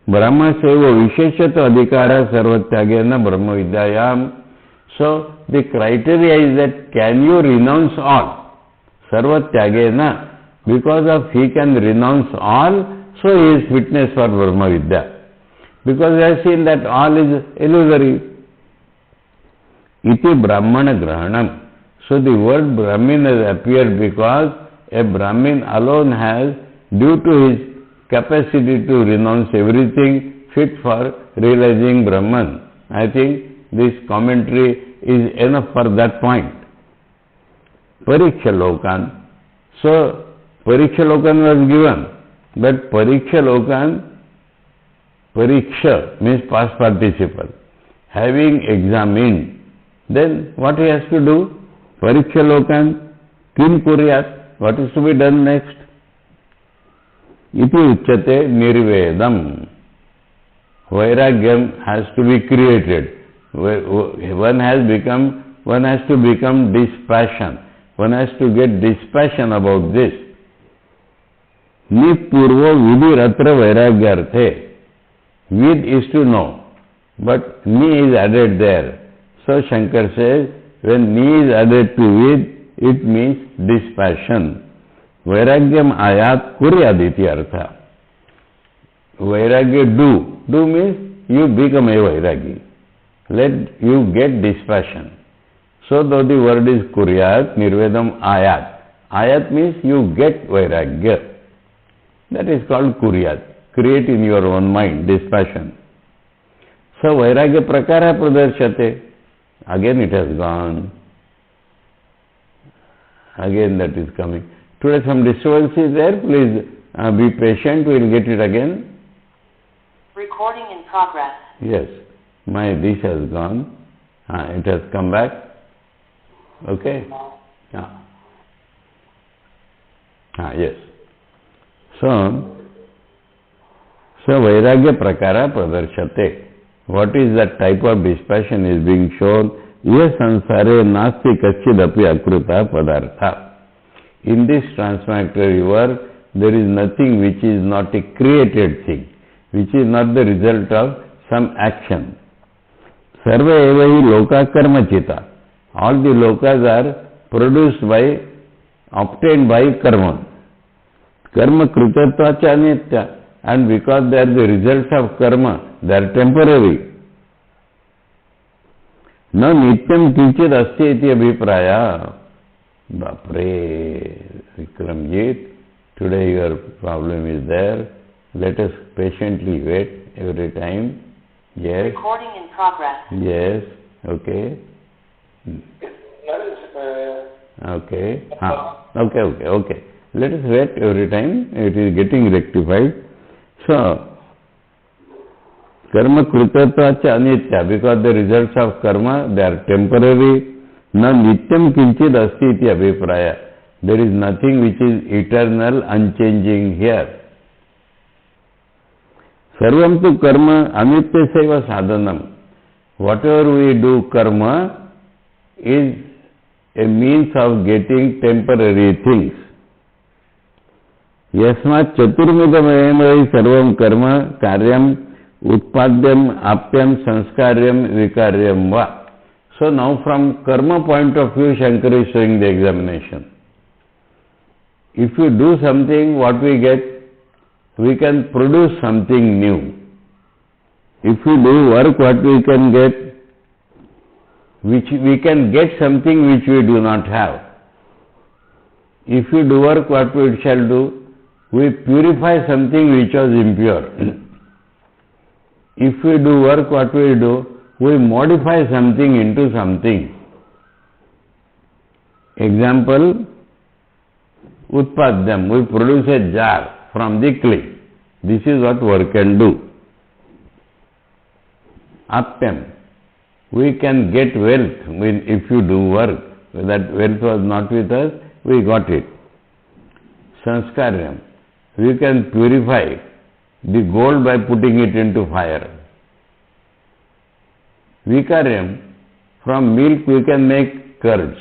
Brahma seva visheshato adhikara sarvatyagena brahma vidyayam. So the criteria is that can you renounce all? Sarvatyagena. Because of he can renounce all, so he is fitness for Brahma Vidya. Because we have seen that all is illusory. Iti Brahmana Grahanam. So the word Brahmin has appeared because a Brahmin alone has, due to his capacity to renounce everything, fit for realizing Brahman. I think this commentary is enough for that point. Pariksha Lokan. So, Pariksha Lokan was given, but Pariksha Lokan, Pariksha means past participle. Having examined, then what he has to do? Pariksha Lokan, kim kuryat, what is to be done next? Iti uchyate nirvedam. Vairagyam has to be created. One has to become dispassion. One has to get dispassion about this. Nipurvo vidiratra vairagyarthe. Vid is to know, but ni is added there. So Shankar says, when ni is added to vid, it means dispassion. Vairagyam ayat kuryaditi artha. Vairagya do. Do means you become a vairagi. Let you get dispassion. So though the word is kuryat, nirvedam ayat. Ayat means you get vairagya. That is called kuryat. Create in your own mind dispassion. So vairagya prakara pradarshate. Again it has gone. Again that is coming. Today some disturbance is there. Please be patient. We will get it again. Recording in progress. Yes. This has gone. It has come back. Okay. Yes. So vairagya prakara pradarshate. What is that type of dispassion is being shown? Ye sansare nasti kachidapi akruta padartha. In this transmigatory work, there is nothing which is not a created thing, which is not the result of some action. Sarva eva hi loka karma chita. All the lokas are produced by, obtained by karma. Karma kritatva cha nitya. And because they are the results of karma, they are temporary. Na nityam kinchid asti iti abhipraya. Bapre, Vikramjit, today your problem is there. Let us patiently wait every time. Yes. Recording in progress. Yes. Okay. Okay. Okay. Let us wait every time. It is getting rectified. So, karma kritatva cha anitya, because the results of karma, they are temporary. Na nityam kinchid asti iti abhipraya. There is nothing which is eternal, unchanging here. Sarvam tu karma anitya seva sadhanam. Whatever we do karma is a means of getting temporary things. Yasmat chaturmidam ayamai sarvam karma karyam utpadyam apyam sanskaryam vikaryam va. So now from karma point of view, Shankara is showing the examination. If you do something, what we get? We can produce something new. If you do work, what we can get? We can get something which we do not have. If you do work, what we shall do? We purify something which was impure. If we do work, what we do? We modify something into something. Example, utpadyam, we produce a jar from the clay. This is what work can do. Apyam, we can get wealth if you do work. That wealth was not with us, we got it. Sanskaryam, we can purify the gold by putting it into fire. Vikaryam, from milk we can make curds.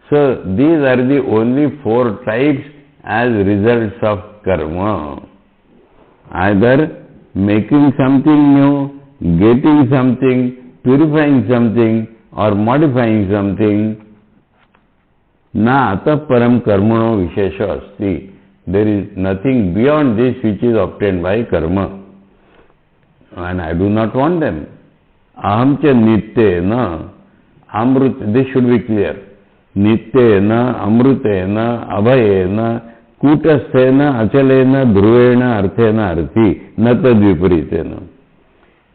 So these are the only 4 types as results of karma. Either making something new, getting something, purifying something, or modifying something. Na atah param karmano vishesha asti. There is nothing beyond this which is obtained by karma. And I do not want them. Aham cha nityena amrut, this should be clear. Nityena, amrutena, abhayena, kutasthena, achalena, dhruvena, arthena, arthi, na tad viparitena.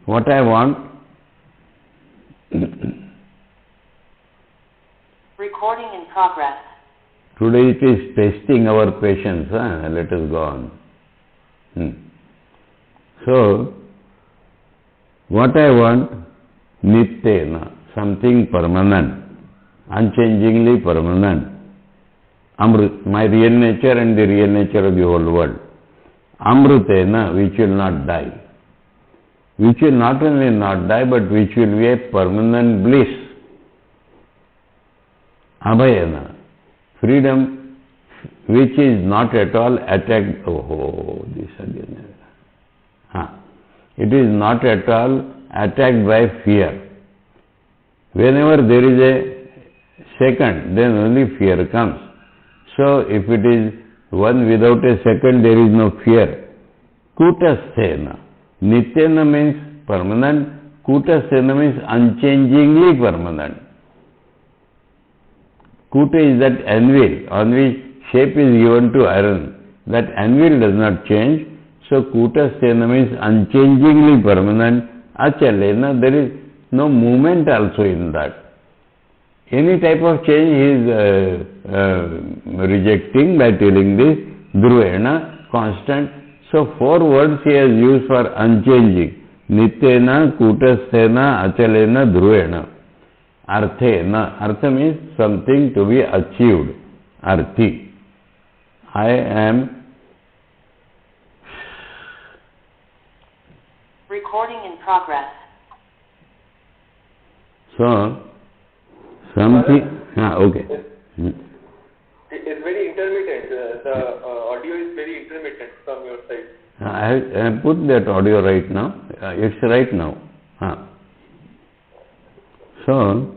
What I want? Recording in progress. Today it is testing our patience. Let us go on. So, what I want? Nityena, something permanent, unchangingly permanent. Amrut, my real nature and the real nature of the whole world. Amrutena, which will not die. Which will not only not die, but which will be a permanent bliss. Abhayena, freedom which is not at all attacked. This again. It is not at all attacked by fear. Whenever there is a second, then only fear comes. So if it is one without a second, there is no fear. Kutasthena. Nityena means permanent. Kutasthena means unchangingly permanent. Kuta is that anvil on which shape is given to iron. That anvil does not change. So Kuta Sthena means unchangingly permanent. Achalena, there is no movement also in that. Any type of change he is rejecting by telling this Dhruvena, constant. So 4 words he has used for unchanging. Nityena, Kutasthena, Achalena, Dhruvena. Arthena. Artha means something to be achieved. Arthi. I am. Recording in progress. So, something. Okay. It's very intermittent. The audio is very intermittent from your side. I have put that audio right now. It's right now. So,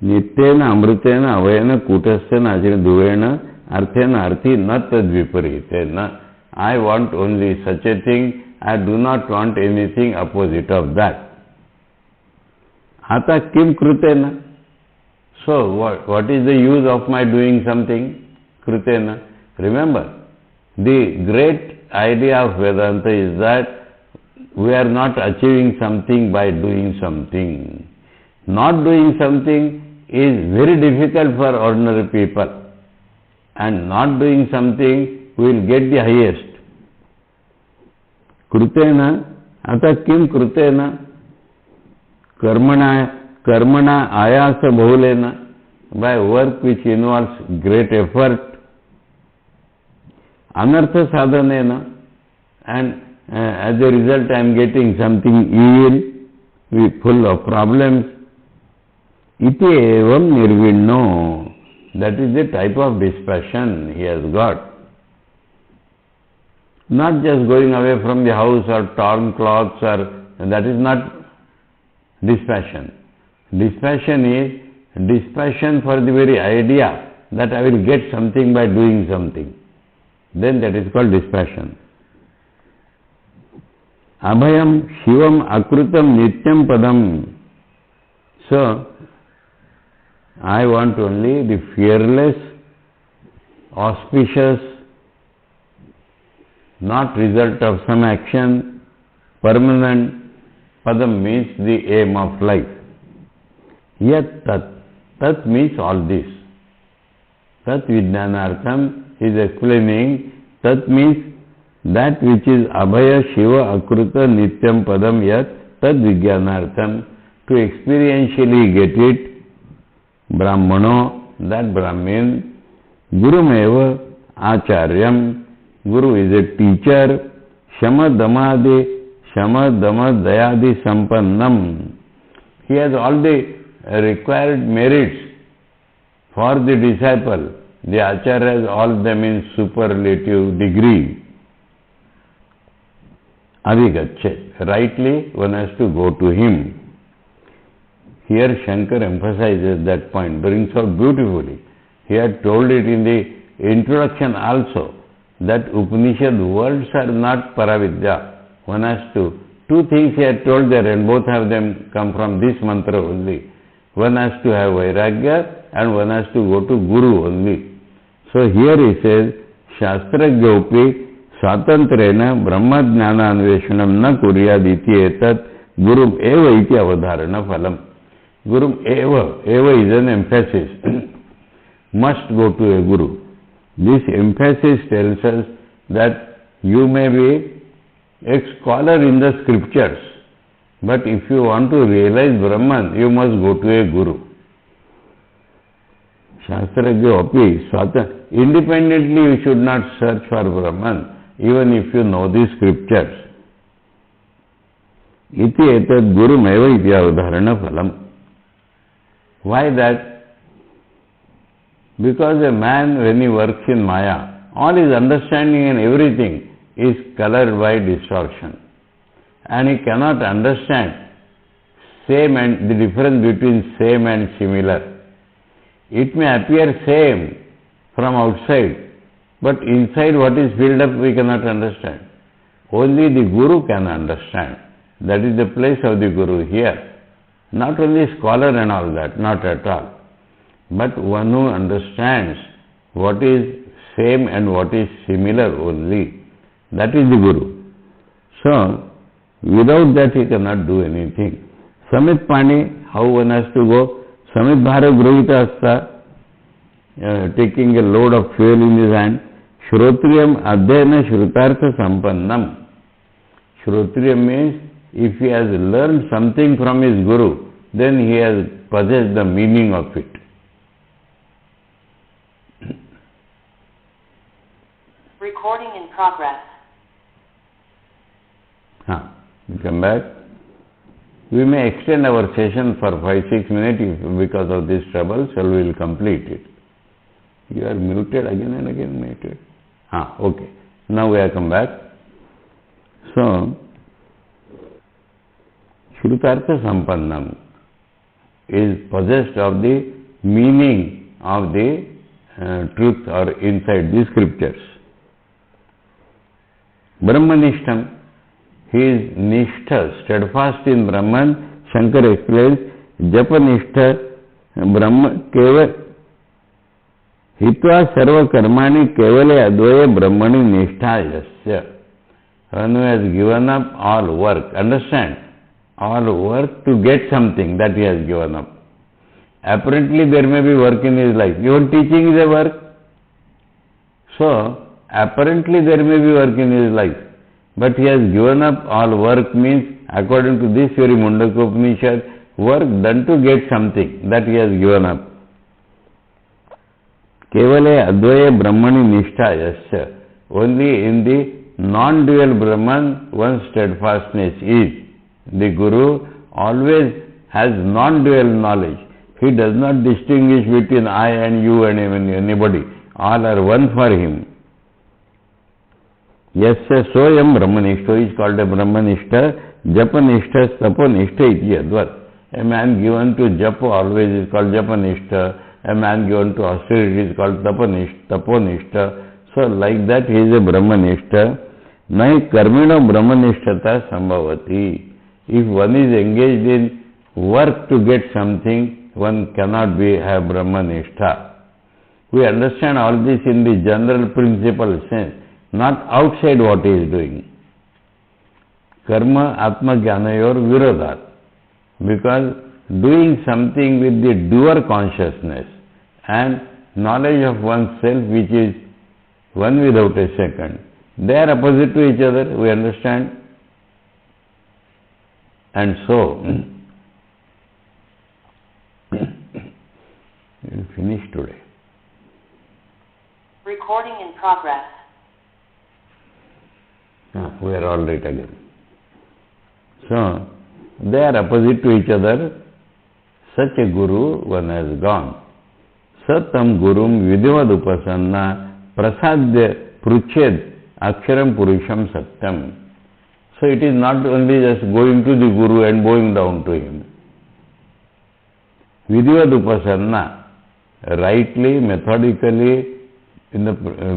Nityena, Amritena, Avayena, Kutasthena, Achalena, Dhruvena, Arthena, Arthi, na tad viparitena. I want only such a thing. I do not want anything opposite of that. Ata kim krutena? So, what is the use of my doing something? Krutena. Remember, the great idea of Vedanta is that we are not achieving something by doing something. Not doing something is very difficult for ordinary people, and not doing something will get the highest. Krutena, ata kim krutena? Karmana ayasa bahulena, by work which involves great effort. Anartha sadhanena, and as a result I am getting something evil, full of problems. Iti evam nirvinno, that is the type of dispassion he has got. Not just going away from the house or torn clothes, or that is not dispassion. Dispassion is dispassion for the very idea that I will get something by doing something. Then that is called dispassion. Abhayam Shivam Akrutam Nityam Padam. So, I want only the fearless, auspicious, not result of some action, permanent. Padam means the aim of life. Yet tat. Tat means all this. Tat Vijnanartham is explaining. Tat means that which is Abhaya Shiva Akruta Nityam Padam Yat Tad Vijnanartham. To experientially get it, Brahmano, that Brahmin, Gurumeva Acharyam. Guru is a teacher. Shama Dama Dayadi Sampannam. He has all the required merits for the disciple. The Acharya has all them in superlative degree. Adhigacche. Rightly, one has to go to him. Here Shankar emphasizes that point, brings out beautifully. He had told it in the introduction also, that Upanishad words are not Paravidya. One has to, 2 things he had told there, and both of them come from this mantra only. One has to have Vairagya, and one has to go to Guru only. So here he says, Shastrajyopi Swatantrena Brahma Jnana Anveshanam na kuryad iti etat Gurum eva iti avadharana phalam. Gurum eva is an emphasis. Must go to a Guru. This emphasis tells us that you may be a scholar in the scriptures, but if you want to realize Brahman, you must go to a Guru. Shastrajyopi Swatan. Independently you should not search for Brahman, even if you know the scriptures. Iti etat Gurum eva iti avadharana phalam. Why that? Because a man, when he works in Maya, all his understanding and everything is colored by distortion. And he cannot understand same and the difference between same and similar. It may appear same from outside, but inside what is filled up we cannot understand. Only the Guru can understand. That is the place of the Guru here. Not only scholar and all that, not at all. but one who understands what is same and what is similar only. That is the Guru. So, without that he cannot do anything. Samit Pani, how one has to go? Samit Bhara Grahita Asta, taking a load of fuel in his hand. Shrotriyam Adhyayana Shrutartha Sampannam. Shrotriyam means if he has learned something from his Guru, then he has possessed the meaning of it. Recording in progress. We come back. We may extend our session for 5-6 minutes because of this trouble, so we will complete it. You are muted again and again, muted. Okay. Now we have come back. So, Shrutartha Sampannam is possessed of the meaning of the truth or inside the scriptures. Brahmanishtam, he is nishtha, steadfast in Brahman. Shankar explains, Japanishta, Brahma, Keva, Hitva Sarva Karmani Kevale Advaya Brahmani Nishtha Yasya. One who has given up all work, understand, all work to get something that he has given up. Apparently there may be work in his life. Even teaching is a work. So, apparently there may be work in his life. But he has given up all work means, according to this very Muṇḍaka Upanishad, work done to get something that he has given up. Kevale Advaya Brahmani Nishtha Yasya. Only in the non-dual Brahman one's steadfastness is. The Guru always has non-dual knowledge. He does not distinguish between I and you and even anybody. All are one for him. Yasya soyam Brahmanishta is called a Brahmanishta. Japanishta Tapanishta iti yadvat. A man given to Japa always is called Japanishta. A man given to austerity is called Taponishta. So like that he is a Brahmanishta. Nai karmino Brahmanishtata sambhavati. If one is engaged in work to get something, one cannot have Brahmanishta. We understand all this in the general principle sense, not outside what he is doing. Karma Atma Jnanayor Virodhat. Because doing something with the doer consciousness and knowledge of oneself, which is one without a second, they are opposite to each other, we understand. And so, we will finish today. Recording in progress. We are all right again. So, they are opposite to each other. Such a Guru one has gone. Satam Gurum Vidavad Upasanna Prasadya Pruched Aksharam Purusham Satyam. So it is not only just going to the Guru and bowing down to him. Vidavad Upasanna, rightly, methodically, in the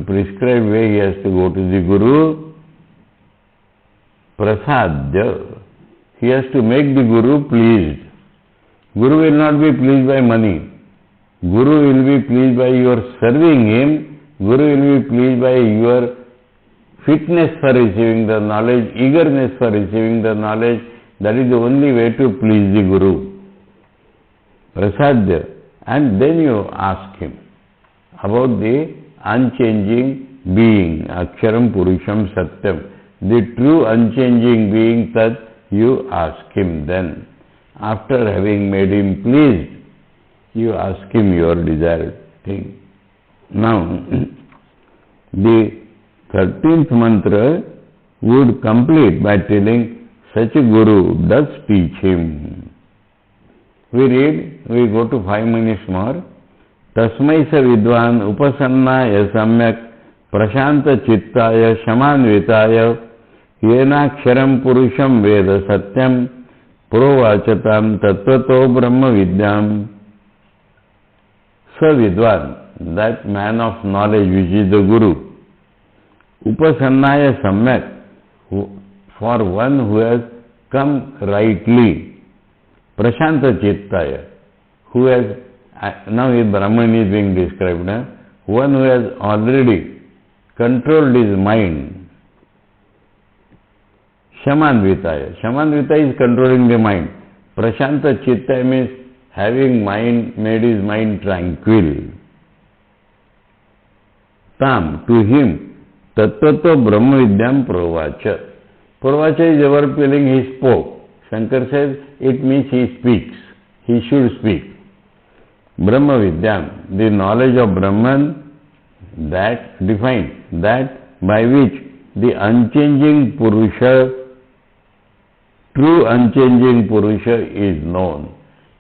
prescribed way he has to go to the Guru. Prasadya, he has to make the Guru pleased. Guru will not be pleased by money. Guru will be pleased by your serving him. Guru will be pleased by your fitness for receiving the knowledge, eagerness for receiving the knowledge. That is the only way to please the Guru. Prasadya. And then you ask him about the unchanging being, Aksharam Purusham Satyam. The true unchanging being, Tat, you ask him then. After having made him pleased, you ask him your desired thing. Now, the 13th mantra would complete by telling such a Guru does teach him. We read, we go to 5 minutes more. Tasmai sa vidwan upasannaya samyak prashanta chittaya shamanvitaya yenaksharam purusham veda satyam provachatam tattvato brahma vidyam. Sa vidwan, that man of knowledge which is the Guru. Upasannaya samyak, for one who has come rightly. Prashanta chittaya, who has Now his Brahman is being described. One who has already controlled his mind. Shamanvitaya. Shamanvitaya is controlling the mind. Prashanta Chitta means having made his mind tranquil. Tam, to him, Tattvato Brahma Vidyam Pravacha. Pravacha is ever feeling he spoke. Shankar says it means he speaks. He should speak. Brahma Vidyam, the knowledge of Brahman, that defined, that by which the unchanging Purusha, true unchanging Purusha is known.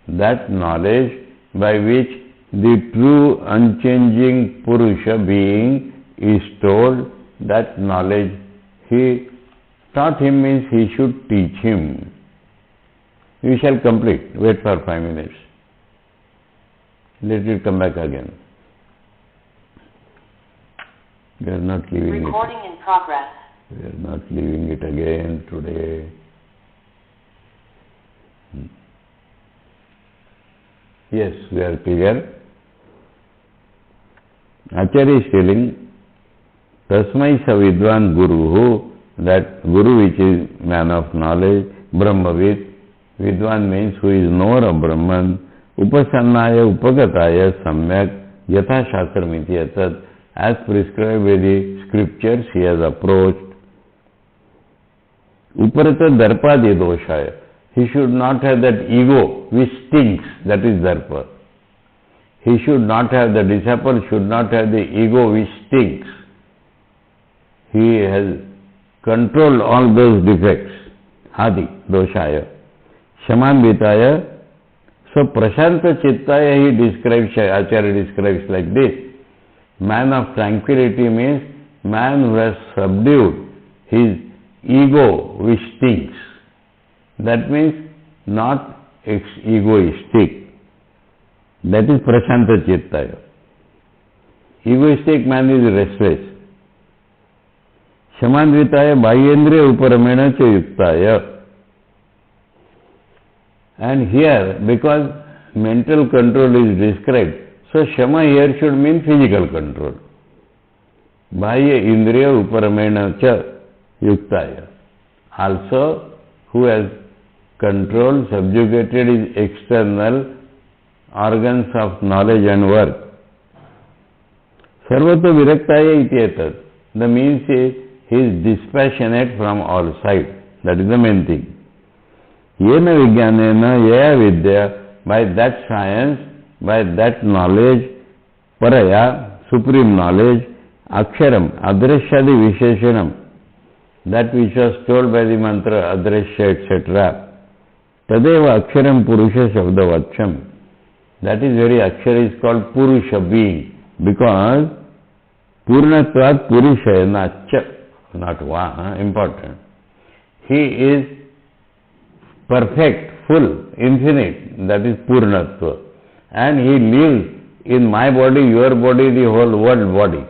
That knowledge by which the true unchanging Purusha being is told, that knowledge he taught him means he should teach him. We shall complete. Wait for 5 minutes. Let it come back again. We are not leaving Recording in progress. We are not leaving it again today. Yes, we are clear. Acharya is telling, Tasmai Savidvan Guru, that Guru which is man of knowledge, Brahmavid, Vidwan means who is knower of Brahman, Upasannaya Upagataya Samyak Yatha Shastramiti Yatat, as prescribed by the scriptures he has approached. Uparata Darpadi Doshaya. He should not have that ego which stinks, that is Darpa. He should not have, the disciple should not have the ego which stinks. He has controlled all those defects. Hadi, Doshaya. Shamanvitaya. So Prashanta Chittaya he describes, Acharya describes like this. Man of tranquility means man who has subdued his ego which stinks. That means not egoistic. That is Prashanta Chittaya. Egoistic man is restless. Shamanvitaya Bahyendriya Uparamena Cha Yuktaya. And here, because mental control is described, so Shama here should mean physical control. Bahya Indriya Uparamena Cha Yuktaya. Also, who has controlled, subjugated his external organs of knowledge and work. Sarvato Viraktaya Ityetat. The means is he is dispassionate from all sides. That is the main thing. Yena Vijnanena Yaya Vidya, by that science, by that knowledge, Paraya, supreme knowledge, Aksharam, Adreshyadi Visheshanam, that which was told by the mantra Adreshya, etc. Tadeva Aksharam Purusha Shabda Vacham. That is very Akshara is called Purusha being, because Purnatvat Purushayana Cha, not Va, important. He is perfect, full, infinite, that is Purnatva. And he lives in my body, your body, the whole world body.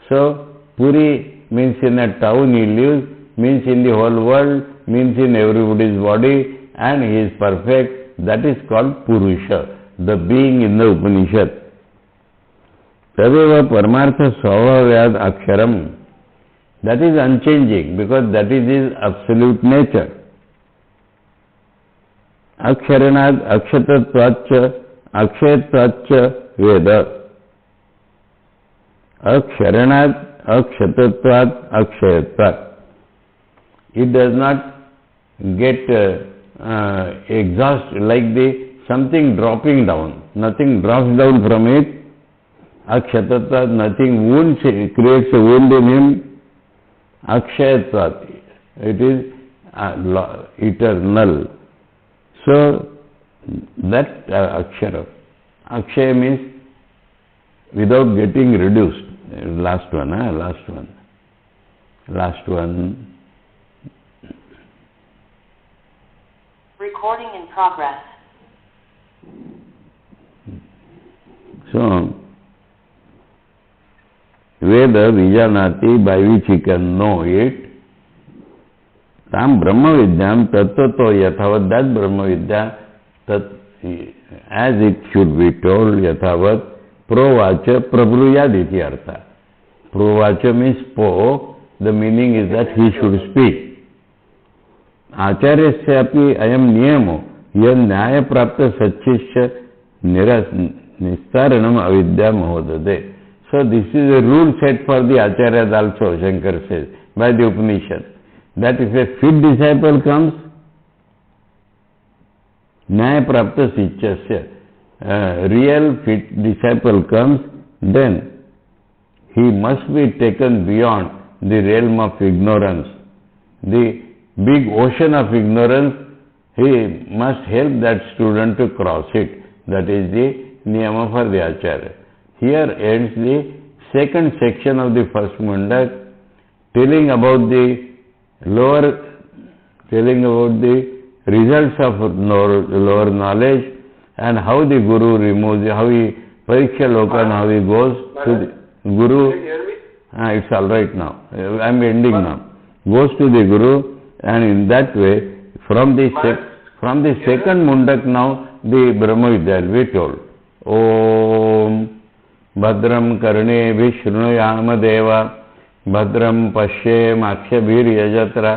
So, Puri means in a town he lives, means in the whole world, means in everybody's body, and he is perfect. That is called Purusha, the being in the Upanishad. Tadeva Paramartha Svabhavyad Aksharam. That is unchanging, because that is his absolute nature. Aksharanad Akshatatvacha Akshayatvacha Veda. Aksharanad Akshatatvat Akshayatvat. It does not get exhaust like the something dropping down. Nothing drops down from it. Akshatatvat, nothing wounds, it creates a wound in him. Akshayatvat, it is eternal. So, that Akshara. Akshaya means without getting reduced. Last one. Recording in progress. So, Veda Vijanati, by which he can know it. Tam Brahma Vidyam Tattvato Yathavat, that Brahma Vidya, as it should be told, yathavat provacha prabruyad iti artha. Provacha means spoke, the meaning is that he should speak. आचार्यस्यापि अयम नियमो यह न्याय प्राप्त सच्चिष्य निस्तारणम अविद्या महोदधे. So this is a rule set for the acharyas also, Shankar says, by the Upanishad, that if a fit disciple comes, न्याय प्राप्त शिष्यस्य, real fit disciple comes, then he must be taken beyond the realm of ignorance. The big ocean of ignorance, he must help that student to cross it. That is the niyama for the acharya. Here ends the second section of the first Muṇḍaka, telling about the results of lower knowledge and how the Guru removes, how he Pariksha Lokan, how he goes to the Guru. Can you hear me? It's all right now. I am ending now. Goes to the Guru, and in that way, from the second Muṇḍaka now, the Brahma Vidya will be told. Om Bhadram Karne Vishnuyama Deva Bhadram Pashyem Akshabhiryajatra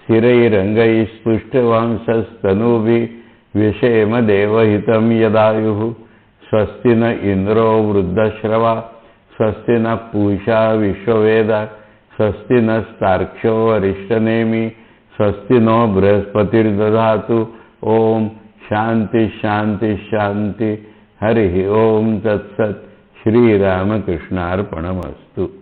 Sirai Rangai Spushtavanshas Tanuvi Vishema Deva Hitam Yadayuhu Swastina Indro Vruddhashrava Swastina Pusha Vishwaveda Swastina Starksho Arishtanemi Swastino Brahaspatir Dadhatu. Om Shanti Shanti Shanti. Hari Om Tat Sat. Shri Ramakrishna Arpanamastu.